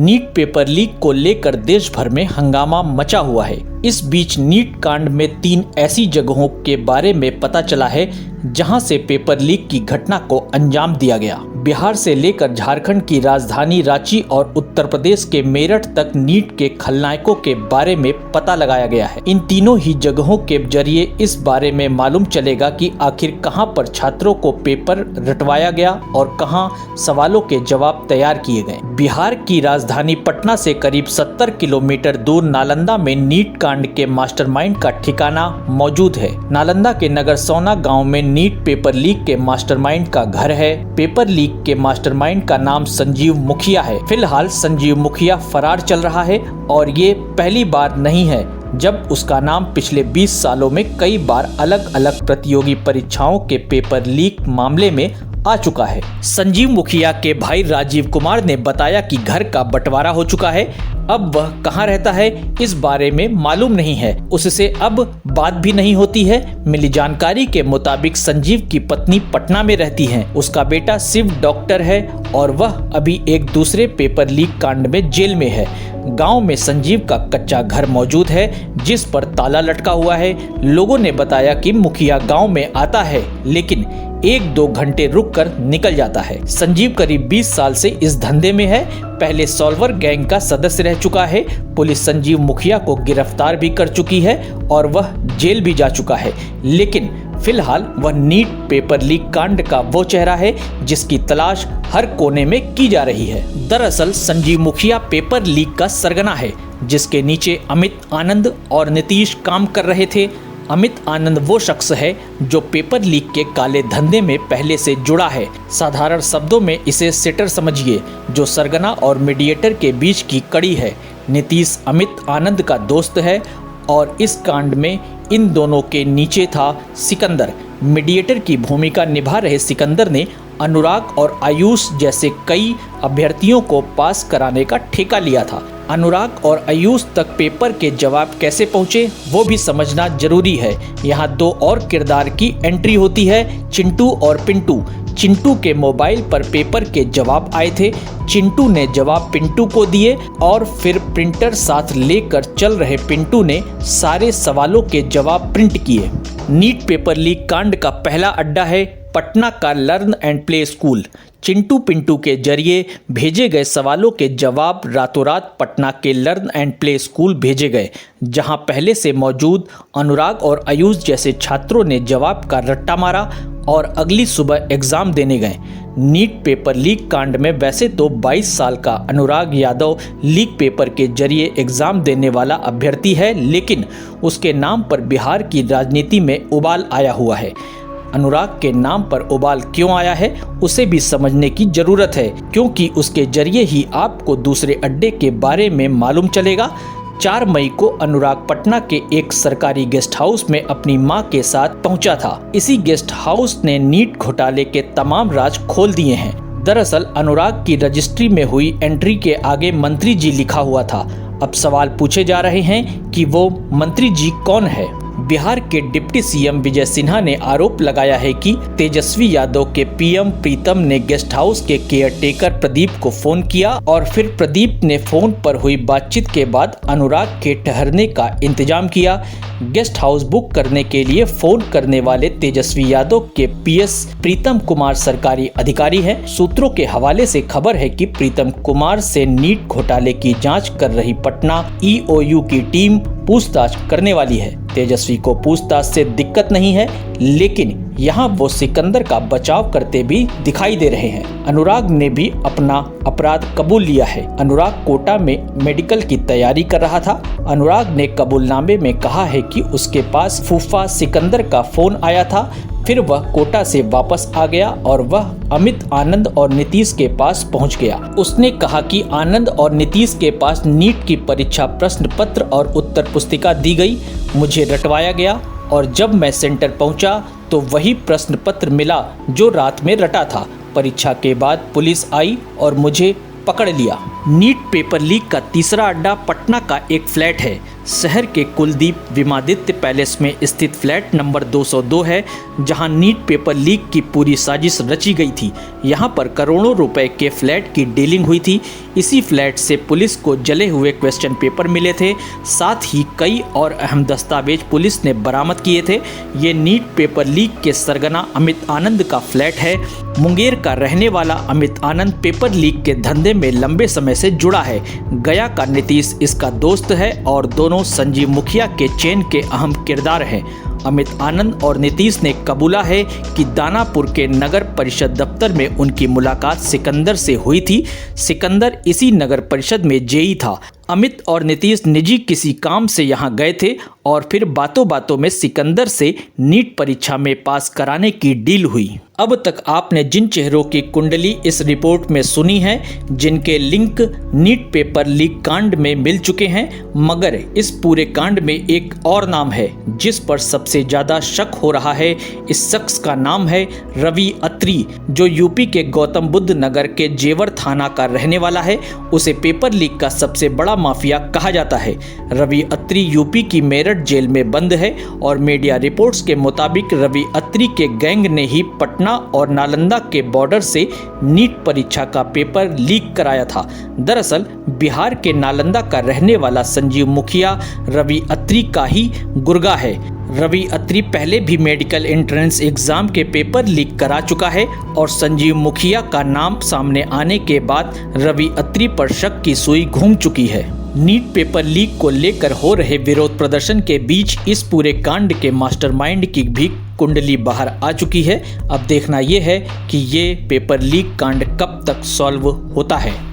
NEET paper leak को लेकर देश भर में हंगामा मचा हुआ है। इस बीच नीट कांड में 3 ऐसी जगहों के बारे में पता चला है जहां से पेपर लीक की घटना को अंजाम दिया गया। बिहार से लेकर झारखंड की राजधानी रांची और उत्तर प्रदेश के मेरठ तक नीट के खलनायकों के बारे में पता लगाया गया है। इन तीनों ही जगहों के जरिए इस बारे में मालूम चलेगा कि आखिर कहां पर छात्रों को पेपर रटवाया गया और कहां सवालों के जवाब तैयार किए गए। बिहार की राजधानी पटना से करीब 70 किलोमीटर दूर नालंदा में नीट कांड के मास्टरमाइंड का ठिकाना मौजूद है। नालंदा के नगर सोना गाँव में नीट पेपर लीक के मास्टरमाइंड का घर है। पेपर लीक के मास्टरमाइंड का नाम संजीव मुखिया है। फिलहाल संजीव मुखिया फरार चल रहा है और ये पहली बार नहीं है जब उसका नाम पिछले 20 सालों में कई बार अलग अलग प्रतियोगी परीक्षाओं के पेपर लीक मामले में आ चुका है। संजीव मुखिया के भाई राजीव कुमार ने बताया कि घर का बंटवारा हो चुका है। अब वह कहां रहता है इस बारे में मालूम नहीं है। उससे अब बात भी नहीं होती है। मिली जानकारी के मुताबिक संजीव की पत्नी पटना में रहती है। उसका बेटा शिव डॉक्टर है और वह अभी एक दूसरे पेपर लीक कांड में जेल में है। गांव में संजीव का कच्चा घर मौजूद है जिस पर ताला लटका हुआ है। लोगों ने बताया कि मुखिया गांव में आता है लेकिन 1-2 घंटे रुककर निकल जाता है। संजीव करीब 20 साल से इस धंधे में है। पहले सॉल्वर गैंग का सदस्य रह चुका है। पुलिस संजीव मुखिया को गिरफ्तार भी कर चुकी है और वह जेल भी जा चुका है, लेकिन फिलहाल वह नीट पेपर लीक कांड का वो चेहरा है जिसकी तलाश हर कोने में की जा रही है। दरअसल संजीव मुखिया पेपर लीक का सरगना है जिसके नीचे अमित आनंद और नीतीश काम कर रहे थे। अमित आनंद वो शख्स है जो पेपर लीक के काले धंधे में पहले से जुड़ा है। साधारण शब्दों में इसे सेटर समझिए जो सरगना और मीडिएटर के बीच की कड़ी है। नीतीश अमित आनंद का दोस्त है और इस कांड में इन दोनों के नीचे था सिकंदर। मीडिएटर की भूमिका निभा रहे सिकंदर ने अनुराग और आयुष जैसे कई अभ्यर्थियों को पास कराने का ठेका लिया था। अनुराग और आयुष तक पेपर के जवाब कैसे पहुंचे वो भी समझना जरूरी है। यहाँ 2 और किरदार की एंट्री होती है, चिंटू और पिंटू। चिंटू के मोबाइल पर पेपर के जवाब आए थे। चिंटू ने जवाब पिंटू को दिए और फिर प्रिंटर साथ लेकर चल रहे पिंटू ने सारे सवालों के जवाब प्रिंट किए। नीट पेपर लीक कांड का पहला अड्डा है पटना का learn and play school. Chintu Pintu के जरिए भेजे गए सवालों के जवाब रातों रात पटना के लर्न एंड प्ले स्कूल भेजे गए, जहां पहले से मौजूद अनुराग और आयुष जैसे छात्रों ने जवाब का रट्टा मारा और अगली सुबह एग्जाम देने गए। नीट पेपर लीक कांड में वैसे तो 22 साल का अनुराग यादव लीक पेपर के जरिए एग्जाम देने वाला अभ्यर्थी है, लेकिन उसके नाम पर बिहार की राजनीति में उबाल आया हुआ है। अनुराग के नाम पर उबाल क्यों आया है उसे भी समझने की जरूरत है, क्योंकि उसके जरिए ही आपको दूसरे अड्डे के बारे में मालूम चलेगा। 4 मई को अनुराग पटना के एक सरकारी गेस्ट हाउस में अपनी मां के साथ पहुंचा था। इसी गेस्ट हाउस ने नीट घोटाले के तमाम राज खोल दिए हैं। दरअसल अनुराग की रजिस्ट्री में हुई एंट्री के आगे मंत्री जी लिखा हुआ था। अब सवाल पूछे जा रहे हैं कि वो मंत्री जी कौन है। बिहार के डिप्टी सीएम विजय सिन्हा ने आरोप लगाया है कि तेजस्वी यादव के पीएम प्रीतम ने गेस्ट हाउस के केयरटेकर प्रदीप को फोन किया और फिर प्रदीप ने फोन पर हुई बातचीत के बाद अनुराग के ठहरने का इंतजाम किया। गेस्ट हाउस बुक करने के लिए फोन करने वाले तेजस्वी यादव के पीएस प्रीतम कुमार सरकारी अधिकारी हैं। सूत्रों के हवाले से खबर है कि प्रीतम कुमार से नीट घोटाले की जांच कर रही पटना ईओयू की टीम पूछताछ करने वाली है। तेजस्वी को पूछताछ से दिक्कत नहीं है, लेकिन यहाँ वो सिकंदर का बचाव करते भी दिखाई दे रहे हैं। अनुराग ने भी अपना अपराध कबूल लिया है। अनुराग कोटा में मेडिकल की तैयारी कर रहा था। अनुराग ने कबूलनामे में कहा है कि उसके पास फूफा सिकंदर का फोन आया था, फिर वह कोटा से वापस आ गया और वह अमित आनंद और नीतीश के पास पहुंच गया। उसने कहा कि आनंद और नीतीश के पास नीट की परीक्षा प्रश्न पत्र और उत्तर पुस्तिका दी गई, मुझे रटवाया गया और जब मैं सेंटर पहुंचा तो वही प्रश्न पत्र मिला जो रात में रटा था। परीक्षा के बाद पुलिस आई और मुझे पकड़ लिया। नीट पेपर लीक का तीसरा अड्डा पटना का एक फ्लैट है। शहर के कुलदीप विमादित्य पैलेस में स्थित फ्लैट नंबर 202 है, जहां नीट पेपर लीक की पूरी साजिश रची गई थी। यहां पर करोड़ों रुपए के फ्लैट की डीलिंग हुई थी। इसी फ्लैट से पुलिस को जले हुए क्वेश्चन पेपर मिले थे, साथ ही कई और अहम दस्तावेज पुलिस ने बरामद किए थे। ये नीट पेपर लीक के सरगना अमित आनंद का फ्लैट है। मुंगेर का रहने वाला अमित आनंद पेपर लीक के धंधे में लंबे समय से जुड़ा है। गया का नीतीश इसका दोस्त है और दोनों संजीव मुखिया के चेन के अहम किरदार हैं। अमित आनंद और नीतीश ने कबूला है कि दानापुर के नगर परिषद दफ्तर में उनकी मुलाकात सिकंदर से हुई थी। सिकंदर इसी नगर परिषद में जेई था। अमित और नीतीश निजी किसी काम से यहाँ गए थे और फिर बातों बातों में सिकंदर से नीट परीक्षा में पास कराने की डील हुई। अब तक आपने जिन चेहरों की कुंडली इस रिपोर्ट में सुनी है, जिनके लिंक नीट पेपर लीक कांड में मिल चुके हैं, मगर इस पूरे कांड में एक और नाम है जिस पर सबसे ज्यादा शक हो रहा है। इस शख्स का नाम है रवि अत्री, जो यूपी के गौतम बुद्ध नगर के जेवर थाना का रहने वाला है। उसे पेपर लीक का सबसे बड़ा माफिया कहा जाता है। रवि अत्री यूपी की मेरठ जेल में बंद है और मीडिया रिपोर्ट्स के मुताबिक रवि अत्री के गैंग ने ही पटना और नालंदा के बॉर्डर से नीट परीक्षा का पेपर लीक कराया था। दरअसल बिहार के नालंदा का रहने वाला संजीव मुखिया रवि अत्री का ही गुर्गा है। रवि अत्री पहले भी मेडिकल एंट्रेंस एग्जाम के पेपर लीक करा चुका है और संजीव मुखिया का नाम सामने आने के बाद रवि अत्री पर शक की सुई घूम चुकी है। नीट पेपर लीक को लेकर हो रहे विरोध प्रदर्शन के बीच इस पूरे कांड के मास्टरमाइंड की भी कुंडली बाहर आ चुकी है। अब देखना यह है कि ये पेपर लीक कांड कब तक सॉल्व होता है।